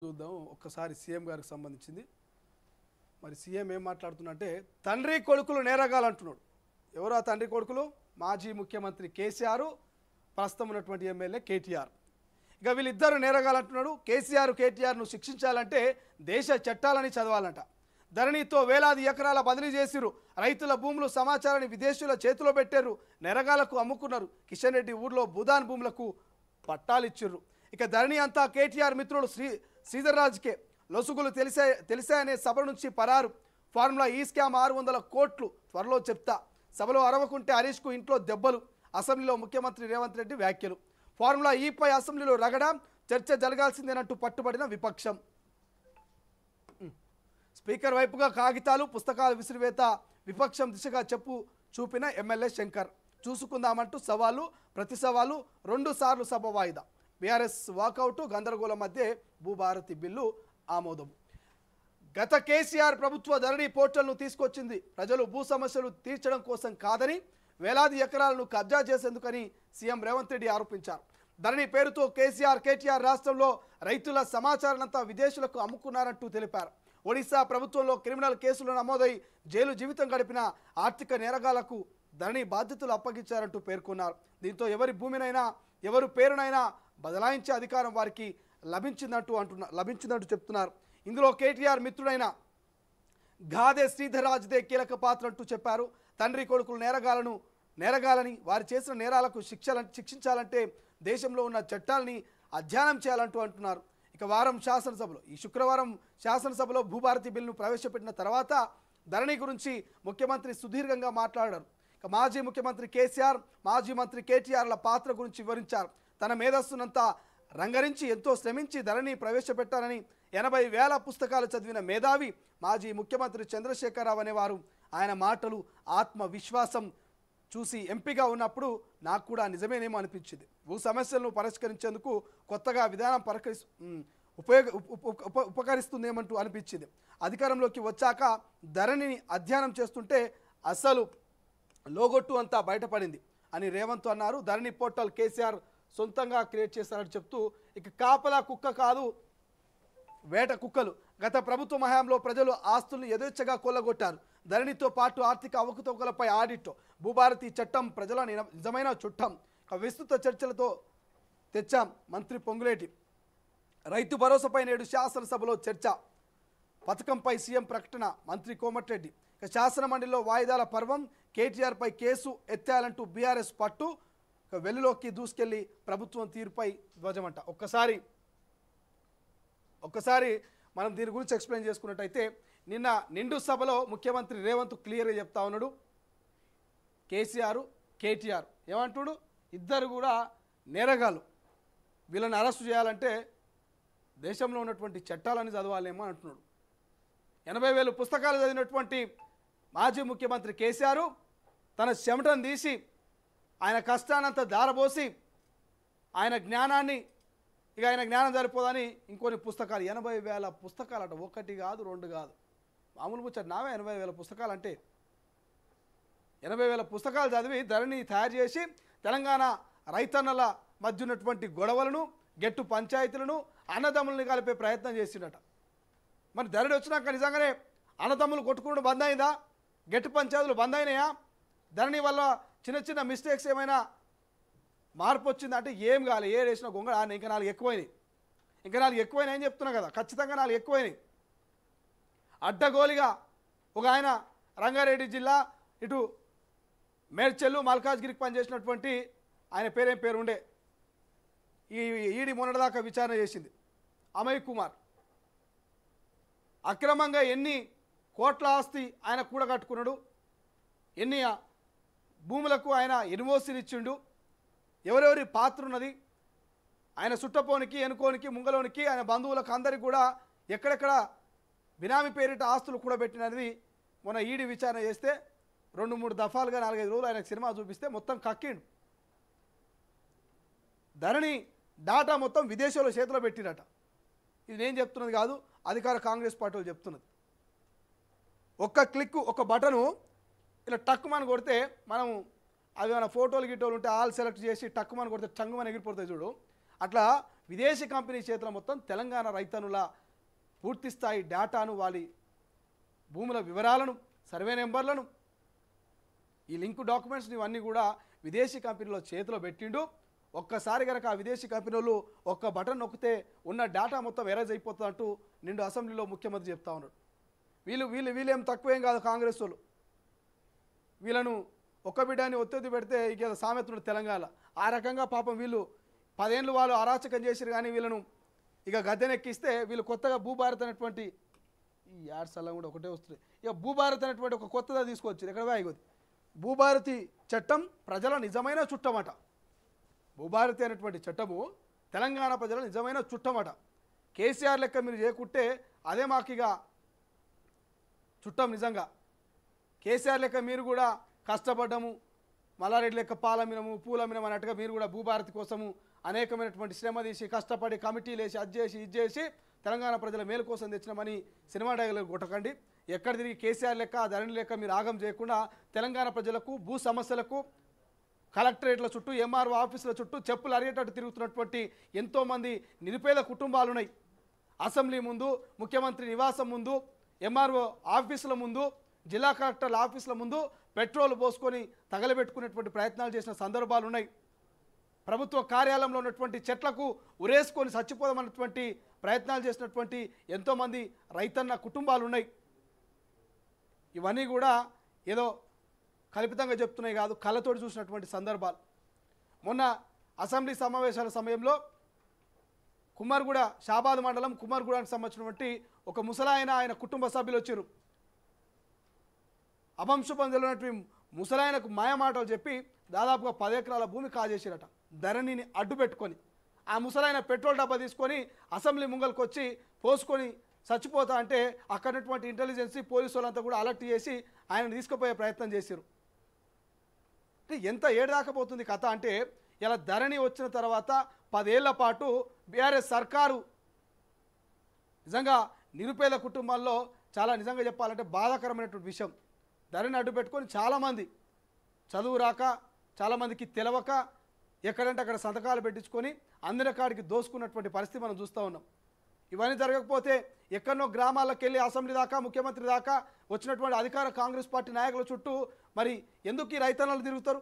చూద్దాం ఒక్కసారి సీఎం గారికి సంబంధించింది. మరి సీఎం ఏం మాట్లాడుతున్నంటే తండ్రి కొడుకులు నేరగాలంటున్నాడు. ఎవరు ఆ తండ్రి కొడుకులు? మాజీ ముఖ్యమంత్రి కేసీఆర్, ప్రస్తుతం ఉన్నటువంటి ఎమ్మెల్యే కేటీఆర్. ఇక వీళ్ళిద్దరు నేరగాలంటున్నాడు. కేటీఆర్ను శిక్షించాలంటే దేశ చట్టాలని చదవాలంట. ధరణితో వేలాది ఎకరాల బదిలీ చేసిరు. రైతుల భూములు సమాచారాన్ని విదేశీయుల చేతిలో పెట్టారు. నేరగాలకు అమ్ముకున్నారు. కిషన్ రెడ్డి ఊర్లో భూదాన్ భూములకు పట్టాలిచ్చిర్రు. ఇక ధరణి అంతా కేటీఆర్ మిత్రుడు శ్రీధర్ రాజ్కే. లొసుగులు తెలిసాయనే సభ నుంచి పరారు. ఫార్ములా ఈ స్కామ్ 600 కోట్లు త్వరలో చెప్తా. సభలో అరవకుంటే హరీష్కు ఇంట్లో దెబ్బలు. అసెంబ్లీలో ముఖ్యమంత్రి రేవంత్ రెడ్డి వ్యాఖ్యలు. ఫార్ములా ఈపై అసెంబ్లీలో రగడ. చర్చ జరగాల్సిందేనంటూ పట్టుబడిన విపక్షం. స్పీకర్ వైపుగా కాగితాలు పుస్తకాలు విసిరివేత. విపక్షం దిశగా చూపిన ఎమ్మెల్యే శంకర్. చూసుకుందామంటూ సవాలు ప్రతి సవాలు 2 సార్లు సభ వాయిదా. బీఆర్ఎస్ వాకౌట్ గందరగోళం మధ్య భూభారతి బిల్లు ఆమోదం. గత కేసీఆర్ ప్రభుత్వ ధరణి పోర్టల్ను తీసుకొచ్చింది ప్రజలు భూ సమస్యలు తీర్చడం కోసం కాదని, వేలాది ఎకరాలను కబ్జా చేసేందుకని సీఎం రేవంత్ రెడ్డి ఆరోపించారు. ధరణి పేరుతో కేటీఆర్ రాష్ట్రంలో రైతుల సమాచారాన్నంతా విదేశీయులకు అమ్ముకున్నారంటూ తెలిపారు. ఒడిశా ప్రభుత్వంలో క్రిమినల్ కేసులు నమోదై జైలు జీవితం గడిపిన ఆర్థిక నేరగాళ్లకు ధరణి బాధ్యతలు అప్పగించారంటూ పేర్కొన్నారు. దీంతో ఎవరి భూమినైనా ఎవరి పేరునైనా బదలాయించే అధికారం వారికి లభించిందంటూ చెప్తున్నారు. ఇందులో కేటీఆర్ మిత్రుడైన గాదే శ్రీధర్ రాజ్దే కీలక పాత్ర అంటూ చెప్పారు. తండ్రి కొడుకులు నేరగాలని వారు చేసిన నేరాలకు శిక్షించాలంటే దేశంలో ఉన్న చట్టాలని అధ్యయనం చేయాలంటూ అంటున్నారు. ఇక ఈ శుక్రవారం శాసనసభలో భూభారతి బిల్లును ప్రవేశపెట్టిన తర్వాత ధరణి గురించి ముఖ్యమంత్రి సుదీర్ఘంగా మాట్లాడారు. ఇక మాజీ ముఖ్యమంత్రి కేసీఆర్, మాజీ మంత్రి కేటీఆర్ల పాత్ర గురించి వివరించారు. తన మేధస్సునంతా రంగరించి ఎంతో శ్రమించి ధరణి ప్రవేశపెట్టారని, 80,000 పుస్తకాలు చదివిన మేధావి మాజీ ముఖ్యమంత్రి చంద్రశేఖరరావు అనేవారు. ఆయన మాటలు ఆత్మవిశ్వాసం చూసి ఎంపీగా ఉన్నప్పుడు నాకు కూడా నిజమేనేమో అనిపించింది. భూ సమస్యలను పరిష్కరించేందుకు కొత్తగా విధానం ఉపకరిస్తుందేమంటూ అనిపించింది. అధికారంలోకి వచ్చాక ధరణిని అధ్యయనం చేస్తుంటే అసలు లోగొట్టు అంతా బయటపడింది అని రేవంత్ అన్నారు. ధరణి పోర్టల్ కేసీఆర్ సొంతంగా క్రియేట్ చేశారని చెప్తూ ఇక కాపలా కుక్క కాదు వేట కుక్కలు. గత ప్రభుత్వ హయాంలో ప్రజలు ఆస్తులను యథేచ్ఛగా కొల్లగొట్టారు. ధరణితో పాటు ఆర్థిక అవకతవకలపై ఆడిట్, భూభారతి చట్టం ప్రజల నిజమైన చుట్టం. విస్తృత చర్చలతో తెచ్చాం మంత్రి పొంగులేటి. రైతు భరోసాపై నేడు శాసనసభలో చర్చ. పథకంపై సీఎం ప్రకటన. మంత్రి కోమటిరెడ్డి. ఇక శాసన మండలిలో వాయిదాల పర్వం. కేటీఆర్పై కేసు ఎత్తాలంటూ బీఆర్ఎస్ పట్టు. వెల్లులోకి దూసుకెళ్లి ప్రభుత్వం తీరుపై ధ్వజమంట. ఒక్కసారి మనం దీని గురించి ఎక్స్ప్లెయిన్ చేసుకున్నట్టయితే నిన్న నిండు సభలో ముఖ్యమంత్రి రేవంత్ క్లియర్గా చెప్తా ఉన్నాడు. కేటీఆర్ ఏమంటుడు? ఇద్దరు కూడా నేరగాలు. వీళ్ళని అరెస్టు చేయాలంటే దేశంలో ఉన్నటువంటి చట్టాలని చదవాలేమో అంటున్నాడు. 80,000 పుస్తకాలు చదివినటువంటి మాజీ ముఖ్యమంత్రి కేసీఆర్ తన చెమటను తీసి ఆయన కష్టానంతా దారబోసి ఆయన జ్ఞానం సరిపోదని ఇంకొన్ని పుస్తకాలు 80,000 పుస్తకాలు అట. 1 కాదు 2 కాదు, మామూలు ముచ్చట నావే. 80,000 పుస్తకాలు అంటే 80,000 పుస్తకాలు చదివి ధరణి తయారు చేసి తెలంగాణ రైతన్నల మధ్య ఉన్నటువంటి గొడవలను, గెట్టు పంచాయతీలను, అన్నదమ్ములని కలిపే ప్రయత్నం చేసిండట. మరి ధరణి వచ్చినాక నిజంగానే అన్నదమ్ములు కొట్టుకుంటూ బంద్ అయిందా? గెట్టు పంచాయతీలు బంద్ అయినాయా? ధరణి వల్ల చిన్న మిస్టేక్స్ ఏమైనా మార్పు వచ్చిందా అంటే ఏం కాలే. ఏ వేసిన గొంగ ఇంకా 4 ఎక్కువైనాయి అని చెప్తున్నా కదా. ఖచ్చితంగా 4 ఎక్కువైనాయి. అడ్డగోలిగా ఒక ఆయన రంగారెడ్డి జిల్లా ఇటు మేడ్చెల్లు మల్కాజ్గిరికి పనిచేసినటువంటి ఆయన పేరు ఉండే ఈడీ మొన్నటిదాకా విచారణ చేసింది అమయ్ కుమార్. అక్రమంగా ఎన్ని కోట్ల ఆస్తి ఆయన కూడగట్టుకున్నాడు, ఎన్ని భూములకు ఆయన ఎన్ఓసీలు ఇచ్చిండు, ఎవరెవరి పాత్ర ఉన్నది, ఆయన సుట్టపోనికి, ఎనుకోనికి, ముంగలోనికి, ఆయన బంధువులకు అందరికీ కూడా ఎక్కడెక్కడ బినామీ పేరిట ఆస్తులు కూడా పెట్టినది మొన్న ఈడీ విచారణ చేస్తే 2-3 దఫాలుగా 4-5 రోజులు ఆయనకు సినిమా చూపిస్తే మొత్తం కక్కిండు. ధరణి డాటా మొత్తం విదేశాల్లో చేతిలో పెట్టిరట. ఇది నేను చెప్తున్నది కాదు, అధికార కాంగ్రెస్ పార్టీలు చెప్తున్నది. ఒక్క క్లిక్, ఒక బటను ఇలా టక్కుమని కొడితే మనం అది మన ఫోటోలు గిట్టోలు ఉంటే ఆల్ సెలెక్ట్ చేసి టక్కుమని కొడితే టంగుమని ఎగిరిపోతాయి చూడు. అట్లా విదేశీ కంపెనీ చేతుల మొత్తం తెలంగాణ రైతన్నుల పూర్తి స్థాయి డేటాను, వాళ్ళ భూముల వివరాలను, సర్వే నెంబర్లను, ఈ లింక్ డాక్యుమెంట్స్ని ఇవన్నీ కూడా విదేశీ కంపెనీలో చేతిలో పెట్టిండు. ఒక్కసారి కనుక ఆ విదేశీ కంపెనీలు ఒక్క బటన్ నొక్కితే ఉన్న డేటా మొత్తం ఎరేజ్ అయిపోతుంది అంటూ నిండు అసెంబ్లీలో ముఖ్యమంత్రి చెప్తా ఉన్నాడు. వీళ్ళేం తక్కువేం కాదు కాంగ్రెస్ వాళ్ళు. వీళ్ళను ఒక్క బిడ్డని ఒత్తిడి పెడితే ఇక సామెతుడు తెలంగాణ. ఆ రకంగా పాపం వీళ్ళు 10 ఏళ్ళు వాళ్ళు అరాచకం చేసిరు, కానీ వీళ్ళను ఇక గద్దెనెక్కిస్తే వీళ్ళు కొత్తగా భూభారత్ అనేటువంటి ఈ యాడ్స్ అలా కూడా ఒకటే వస్తుంది. ఇక భూభారత్ అనేటువంటి ఒక కొత్తగా తీసుకొచ్చారు. ఎక్కడ వాయిగోది భూభారతి చట్టం ప్రజల నిజమైన చుట్టమట. భూభారతి అనేటువంటి చట్టము తెలంగాణ ప్రజల నిజమైన చుట్టమట. కేసీఆర్ లెక్క మీరు చేయకుంటే అదే మాకు ఇక చుట్టం. నిజంగా కేసీఆర్ లెక్క మీరు కూడా కష్టపడ్డము, మల్లారెడ్డి లెక్క పాలమినము పూలమినం అన్నట్టుగా మీరు కూడా భూభారతి కోసము అనేకమైనటువంటి శ్రమ తీసి కష్టపడి కమిటీలు వేసి అది చేసి ఇది చేసి తెలంగాణ ప్రజల మేలు కోసం తెచ్చినామని సినిమా డైలాగులు కొట్టకండి. ఎక్కడ తిరిగి కేసీఆర్ లెక్క ధరణి లెక్క మీరు ఆగం చేయకుండా తెలంగాణ ప్రజలకు భూ సమస్యలకు కలెక్టరేట్ల చుట్టూ ఎంఆర్ఓ ఆఫీసుల చుట్టూ చెప్పులు అరిగేటట్టు తిరుగుతున్నటువంటి ఎంతోమంది నిరుపేద కుటుంబాలు ఉన్నాయి. అసెంబ్లీ ముందు, ముఖ్యమంత్రి నివాసం ముందు, ఎంఆర్ఓ ఆఫీసుల ముందు, జిల్లా కలెక్టర్ల ఆఫీసుల ముందు పెట్రోల్ పోసుకొని తగలబెట్టుకునేటువంటి ప్రయత్నాలు చేసిన సందర్భాలు ఉన్నాయి. ప్రభుత్వ కార్యాలయంలో ఉన్నటువంటి చెట్లకు ఉరేసుకొని చచ్చిపోదామన్నటువంటి ప్రయత్నాలు చేసినటువంటి ఎంతోమంది రైతన్న కుటుంబాలు ఉన్నాయి. ఇవన్నీ కూడా ఏదో కల్పితంగా చెప్తున్నాయి కాదు, కళ్ళతోటి చూసినటువంటి సందర్భాలు. మొన్న అసెంబ్లీ సమావేశాల సమయంలో కుమ్మర్గూడ షాబాద్ మండలం కుమ్మర్గూడానికి సంబంధించినటువంటి ఒక ముసలాయన, ఆయన కుటుంబ సభ్యులు వచ్చారు. అభంశుభం తెలియనటువంటి ముసలాయనకు మాయమాటలు చెప్పి దాదాపుగా 10 ఎకరాల భూమి కాజేసారట ధరణిని అడ్డు పెట్టుకొని. ఆ ముసలాయన పెట్రోల్ డబ్బా తీసుకొని అసెంబ్లీ ముంగల్కి వచ్చి పోసుకొని చచ్చిపోతా అంటే అక్కడటువంటి ఇంటెలిజెన్సీ పోలీసు వాళ్ళంతా కూడా అలర్ట్ చేసి ఆయన తీసుకుపోయే ప్రయత్నం చేశారు. ఎంత ఏడాకపోతుంది కథ అంటే, ఇలా ధరణి వచ్చిన తర్వాత 10 ఏళ్ల పాటు బీఆర్ఎస్ సర్కారు నిజంగా నిరుపేద కుటుంబాల్లో చాలా నిజంగా చెప్పాలంటే బాధాకరమైనటువంటి విషయం. ధరణి అడ్డు పెట్టుకొని చాలామంది చదువు రాక, చాలామందికి తెలవక ఎక్కడంటే అక్కడ సంతకాలు పెట్టించుకొని అందిన కాడికి దోసుకున్నటువంటి పరిస్థితి మనం చూస్తూ ఉన్నాం. ఇవన్నీ జరగకపోతే ఎక్కడో గ్రామాలకు వెళ్ళి అసెంబ్లీ దాకా, ముఖ్యమంత్రి దాకా వచ్చినటువంటి అధికార కాంగ్రెస్ పార్టీ నాయకుల చుట్టూ మరి ఎందుకు ఈ రైతన్నలు తిరుగుతారు?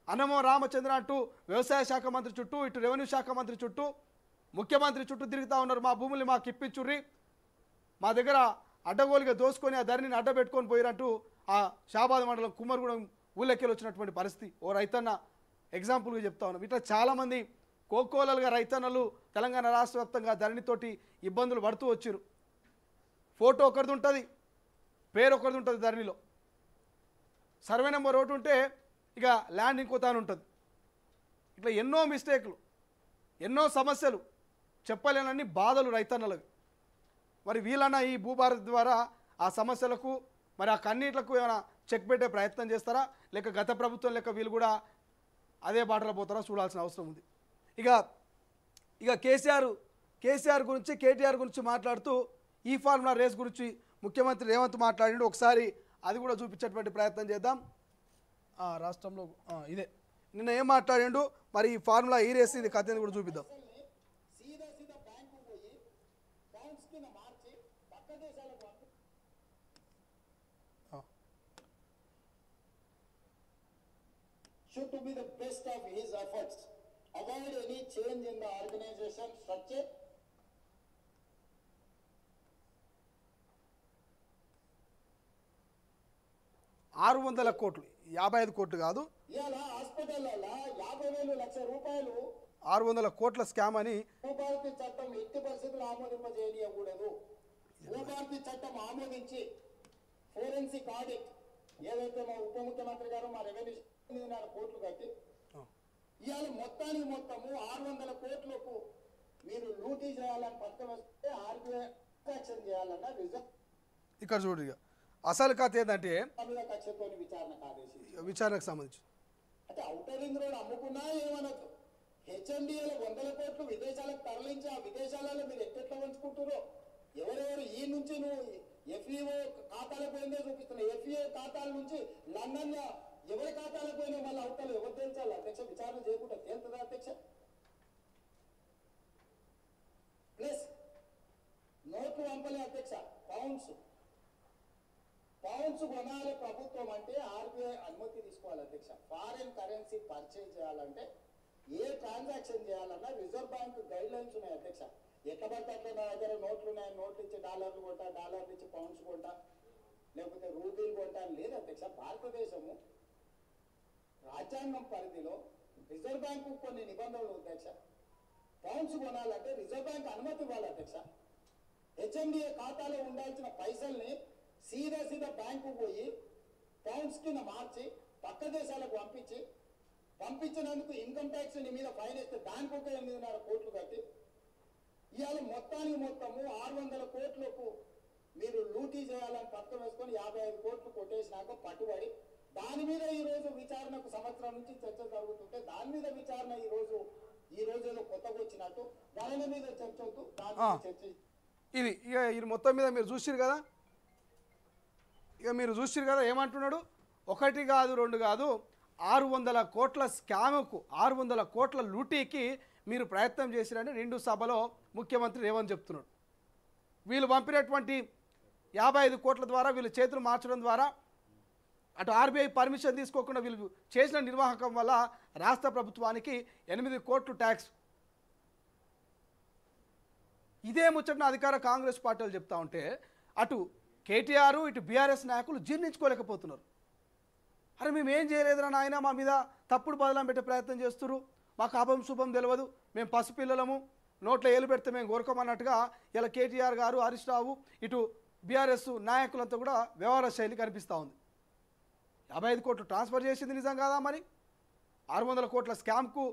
అన్నమో రామచంద్ర అంటూ వ్యవసాయ శాఖ మంత్రి చుట్టూ, ఇటు రెవెన్యూ శాఖ మంత్రి చుట్టూ, ముఖ్యమంత్రి చుట్టూ తిరుగుతూ ఉన్నారు. మా భూముల్ని మాకు ఇప్పించుర్రి, మా దగ్గర అడ్డగోలుగా దోసుకొని ఆ ధరణిని అడ్డబెట్టుకొని పోయినట్టు ఆ షాబాద్ మండలం కుమ్మర్గూడెం ఊళ్ళకెళ్ళి వచ్చినటువంటి పరిస్థితి ఓ రైతన్న ఎగ్జాంపుల్గా చెప్తా ఉన్నాం. ఇట్లా చాలామంది కోకోలలుగా రైతన్నలు తెలంగాణ రాష్ట్ర వ్యాప్తంగా ధరణితోటి ఇబ్బందులు పడుతూ వచ్చారు. ఫోటో ఒకరిది ఉంటుంది, పేరు ఒకరిది ఉంటుంది ధరణిలో, సర్వే నెంబర్ ఒకటి ఉంటే ఇక ల్యాండ్ ఇంకో తాను ఉంటుంది. ఇట్లా ఎన్నో మిస్టేక్లు, ఎన్నో సమస్యలు, చెప్పలేనన్ని బాధలు రైతన్నలవి. మరి వీళ్ళన్నా ఈ భూభారతి ద్వారా ఆ సమస్యలకు మరి ఆ కన్నీట్లకు ఏమైనా చెక్ పెట్టే ప్రయత్నం చేస్తారా, లేక గత ప్రభుత్వం లెక్క వీళ్ళు కూడా అదే బాటలో పోతారా చూడాల్సిన అవసరం ఉంది. ఇక కేసీఆర్ గురించి, కేటీఆర్ గురించి మాట్లాడుతూ ఈ ఫార్ములా రేస్ గురించి ముఖ్యమంత్రి రేవంత్ మాట్లాడిండు. ఒకసారి అది కూడా చూపించేటువంటి ప్రయత్నం చేద్దాం. రాష్ట్రంలో ఇదే నిన్న ఏం మాట్లాడిండు, మరి ఈ ఫార్ములా ఈ రేస్ ఇది కథ కూడా చూపిద్దాం. should to be the best of his efforts. Avoid any change in the organization structure. $600 కోట్లు, 55 కోట్లు కాదు, ఇయాల హాస్పిటల్లో 50,000 లక్షల రూపాయలు 600 కోట్ల స్కామ్ అని. భూభారతి చట్టం ఎట్టి పరిస్థితుల్లో ఆమోదింపజేయకూడదు. భూభారతి చట్టం ఆమోదించి ఫోరెన్సిక్ ఆడిట్ ఏదైతే మా ఉప ముఖ్యమంత్రి గారు మా రెవెన్యూ కోట్లు కట్టి ఇవాళ మొత్తానికి మొత్తము 600 కోట్లకు మీరు లూటీ చేయాలని పక్కన వస్తే ఆర్బీఐ యాక్షన్ చేయాలన్న రిజర్వ్. ఇక్కడ చూడు, ఇక అసలు కథ ఏంటంటే కక్షతో విచారణకు సంబంధించి అంటే ఔటర్ రింగ్ రోడ్ అమ్ముకున్నా ఏమనద్దు. హెచ్ఎండిఏలో 100 కోట్లు విదేశాలకు తరలించి ఆ విదేశాలలో మీరు ఎట్టెట్లా పంచుకుంటారో ఎవరెవరు ఈ నుంచి నువ్వు ఎఫ్ఈఓ ఖాతాలకు పోయిందే చూపిస్తున్నావు. ఎఫ్ఈఓ ఖాతాల నుంచి లండన్ ఎవరి ఖాతాలకు పోయినా మళ్ళీ అవుతారు ఎవరు తెలుసాలి అధ్యక్ష? విచారణ చేయకుండా తేలుతుందా అధ్యక్ష? ప్లస్ నోట్లు పంపలే అధ్యక్ష, పౌండ్స్ కొనాలి ప్రభుత్వం అంటే ఆర్బీఐ అనుమతి తీసుకోవాలి అధ్యక్ష. ఫారిన్ కరెన్సీ పర్చేజ్ చేయాలంటే ఏ ట్రాన్సాక్షన్ చేయాలన్నా రిజర్వ్ బ్యాంక్ గైడ్ లైన్స్ ఉన్నాయి అధ్యక్ష. ఎట్లా పడితే అట్లా నా దగ్గర నోట్లు ఉన్నాయి, నోట్లు ఇచ్చి డాలర్లు కొంటా, డాలర్లు ఇచ్చి పౌండ్స్ కొంటా, లేకపోతే రూపీలు కొంటా అని లేదు అధ్యక్ష. భారతదేశము రాజ్యాంగం పరిధిలో రిజర్వ్ బ్యాంకు కొన్ని నిబంధనలు అధ్యక్ష. పౌండ్స్ కొనాలంటే రిజర్వ్ బ్యాంక్ అనుమతి ఇవ్వాలి అధ్యక్ష. హెచ్ఎండిఏ ఖాతాలో ఉండాల్సిన పైసల్ని సీదా బ్యాంకు పోయి పౌండ్స్ కింద మార్చి పక్క దేశాలకు పంపించినందుకు ఇన్కమ్ ట్యాక్స్ నీ మీద ఫైన్ వేస్తే దానికి ఒక 8.5 కోట్లు కట్టి ఇవాళ మొత్తము 600 కోట్లకు మీరు లూటీ చేయాలని పక్కన వేసుకొని 55 కోట్లు కొట్టేసినాక పట్టుబడి దాని మీద ఈ రోజు విచారణకు సంవత్సరం నుంచి చర్చ జరుగుతుంటే దాని మీద విచారణ ఈ రోజు ఏదో కొత్తగా వచ్చినట్టు దాని మీద చర్చ అవుతూ దాని మీద చర్చ ఇది మొత్తం మీద మీరు చూసిరు కదా ఏమంటున్నాడు? 1 కాదు 2 కాదు 600 కోట్ల స్కామ్కు 600 కోట్ల లూటీకి మీరు ప్రయత్నం చేసిరని నిండు సభలో ముఖ్యమంత్రి రేవంత్ చెప్తున్నాడు. వీళ్ళు పంపినటువంటి 55 కోట్ల ద్వారా వీళ్ళు చేతులు మార్చడం ద్వారా అటు ఆర్బీఐ పర్మిషన్ తీసుకోకుండా వీళ్ళు చేసిన నిర్వాహకం వల్ల రాష్ట్ర ప్రభుత్వానికి 8 కోట్లు ట్యాక్స్. ఇదే ముచ్చటను అధికార కాంగ్రెస్ పార్టీలు చెప్తా ఉంటే అటు కేటీఆర్ ఇటు బీఆర్ఎస్ నాయకులు జీర్ణించుకోలేకపోతున్నారు. అరే మేము ఏం చేయలేదురా నాయన, మా మీద తప్పుడు బదలం పెట్టే ప్రయత్నం చేస్తున్నారు, మాకు అభం శుభం తెలియదు, మేము పసిపిల్లలము, నోట్లో ఏలు పెడితే మేము కోరుకోమన్నట్టుగా ఇలా కేటీఆర్ గారు, హరీష్ రావు ఇటు బీఆర్ఎస్ నాయకులంతా కూడా వ్యవహార శైలి కనిపిస్తూ ఉంది. 55 కోట్లు ట్రాన్స్ఫర్ చేసింది నిజం కాదా మరి? 600 కోట్ల స్కామ్కు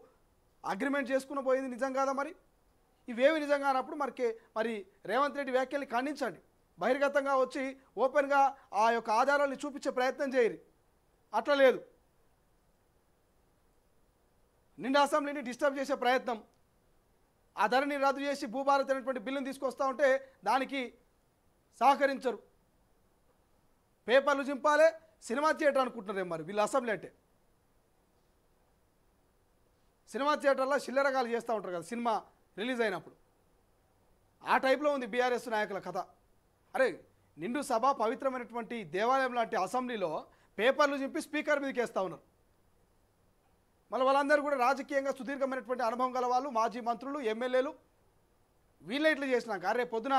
అగ్రిమెంట్ చేసుకుని పోయింది నిజం కాదా మరి? ఇవేవి నిజం కానప్పుడు మరి రేవంత్ రెడ్డి వ్యాఖ్యల్ని ఖండించండి, బహిర్గతంగా వచ్చి ఓపెన్గా ఆ యొక్క ఆధారాలను చూపించే ప్రయత్నం చేయరు. అట్లా లేదు, నిండు అసెంబ్లీని డిస్టర్బ్ చేసే ప్రయత్నం, ఆ ధరని రద్దు చేసి భూభారత్ అనేటువంటి బిల్లును తీసుకొస్తూ ఉంటే దానికి సహకరించరు. పేపర్లు చింపాలే, సినిమా థియేటర్ అనుకుంటున్నారేమో మరి వీళ్ళు అసెంబ్లీ అంటే. సినిమా థియేటర్లో చిల్లరగాలు చేస్తూ ఉంటారు కదా సినిమా రిలీజ్ అయినప్పుడు, ఆ టైప్లో ఉంది బీఆర్ఎస్ నాయకుల కథ. అరే నిండు సభ పవిత్రమైనటువంటి దేవాలయం లాంటి అసెంబ్లీలో పేపర్లు చింపి స్పీకర్ మీదకి వేస్తూ ఉన్నారు. మళ్ళీ వాళ్ళందరూ కూడా రాజకీయంగా సుదీర్ఘమైనటువంటి అనుభవం గల వాళ్ళు, మాజీ మంత్రులు, ఎమ్మెల్యేలు. వీళ్ళే ఇట్లా చేసినాక అరే పొద్దున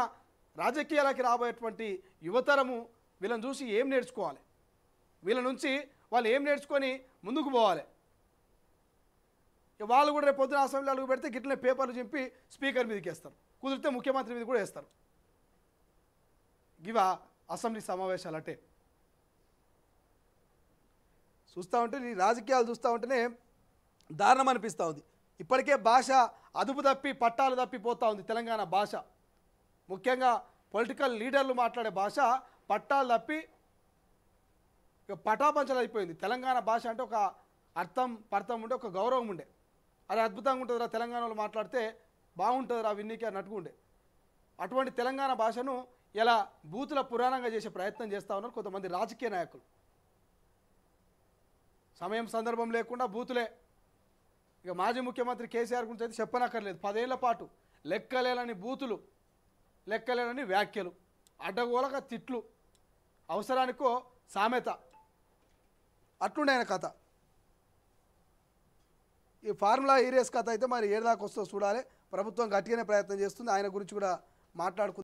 రాజకీయాలకి రాబోయేటువంటి యువతరము వీళ్ళని చూసి ఏం నేర్చుకోవాలి, వీళ్ళ నుంచి వాళ్ళు ఏం నేర్చుకొని ముందుకు పోవాలి. వాళ్ళు కూడా రేపు పొద్దున అసెంబ్లీ అడుగు పెడితే గిట్లనే పేపర్లు చింపి స్పీకర్ మీదకి వేస్తారు, కుదిరితే ముఖ్యమంత్రి మీద కూడా వేస్తారు. ఇవా అసెంబ్లీ సమావేశాలు అంటే. చూస్తూ ఉంటే ఈ రాజకీయాలు చూస్తూ ఉంటేనే దారుణం అనిపిస్తూ ఉంది. ఇప్పటికే భాష అదుపు తప్పి పట్టాలు తప్పిపోతూ ఉంది తెలంగాణ భాష. ముఖ్యంగా పొలిటికల్ లీడర్లు మాట్లాడే భాష పట్టాలు తప్పి పటాపంచలు అయిపోయింది. తెలంగాణ భాష అంటే ఒక పర్థం ఉండే, ఒక గౌరవం ఉండే, అది అద్భుతంగా ఉంటుందిరా తెలంగాణలో మాట్లాడితే బాగుంటుందిరా విన్నీకి అన్నట్టుగా ఉండే. అటువంటి తెలంగాణ భాషను ఇలా బూతుల పురాణంగా చేసే ప్రయత్నం చేస్తూ ఉన్నారు కొంతమంది రాజకీయ నాయకులు. సమయం సందర్భం లేకుండా బూతులే. ఇక మాజీ ముఖ్యమంత్రి కేసీఆర్ గురించి అయితే చెప్పనక్కర్లేదు. 10 ఏళ్ల పాటు లెక్కలేని బూతులు, లెక్కలేని వ్యాఖ్యలు, అడ్డగోలక తిట్లు, అవసరానికో సామెత, అట్లుండే ఆయన కథ. ఈ ఫార్ములా ఈరేస్ కథ అయితే మరి ఏడాదికి వస్తుందో చూడాలి. ప్రభుత్వం గట్టిగానే ప్రయత్నం చేస్తుంది. ఆయన గురించి కూడా మాట్లాడుకుందాం.